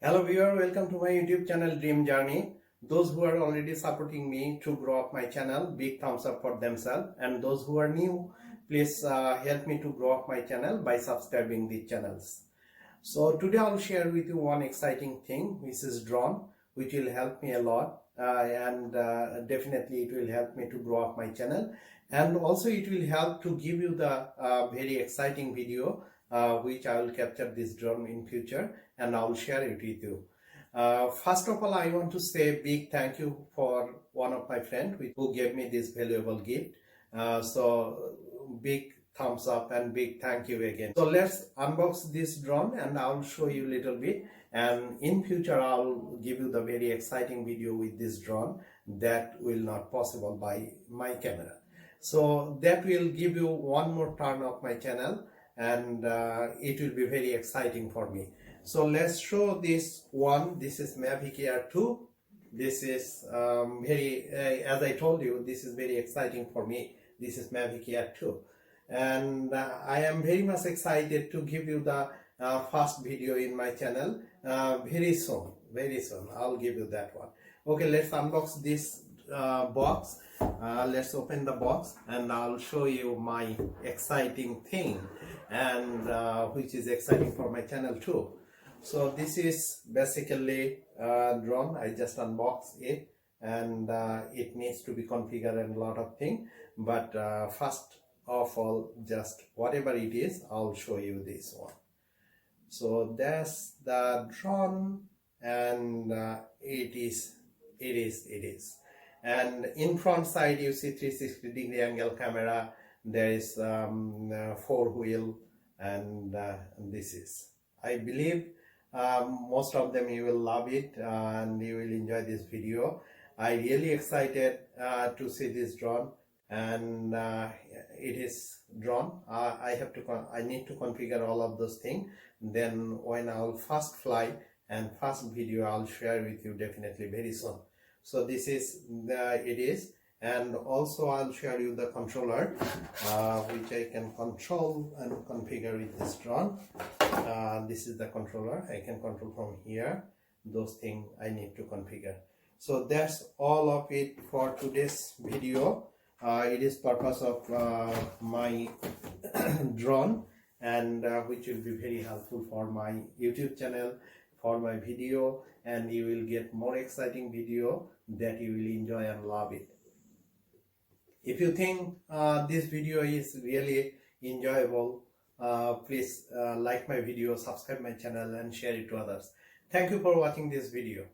Hello viewer, welcome to my YouTube channel Dream Journey. Those who are already supporting me to grow up my channel, big thumbs up for themselves, and those who are new, please help me to grow up my channel by subscribing the channels. So today I'll share with you one exciting thing, which is drone, which will help me a lot and definitely it will help me to grow up my channel, and also it will help to give you the very exciting video which I will capture this drone in future and I will share it with you. First of all, I want to say a big thank you for one of my friends who gave me this valuable gift. So big thumbs up and big thank you again. So let's unbox this drone and I'll show you a little bit, and in future I'll give you the very exciting video with this drone that will not possible by my camera. So that will give you one more turn of my channel, and it will be very exciting for me. So let's show this one. This is Mavic Air 2. This is as I told you, this is very exciting for me. This is Mavic Air 2, and I am very much excited to give you the first video in my channel very soon. I'll give you that one. Okay, let's unbox this box. Let's open the box and I'll show you my exciting thing, and which is exciting for my channel too. So this is basically a drone. I just unboxed it, and it needs to be configured and a lot of things, but first of all, just whatever it is, I'll show you this one. So that's the drone, and it is. And in front side you see 360-degree angle camera. There is 4-wheel, and this is, I believe most of them you will love it and you will enjoy this video. I really excited to see this drone, and it is drone. I need to configure all of those things. Then when I'll first fly and first video, I'll share with you definitely very soon. So this is it is, and also I'll share you the controller which I can control and configure with this drone. This is the controller. I can control from here. Those things I need to configure. So that's all of it for today's video. It is purpose of my drone, and which will be very helpful for my YouTube channel, for my video, and you will get more exciting video that you will enjoy and love it. If you think this video is really enjoyable, please like my video, subscribe my channel and share it to others. Thank you for watching this video.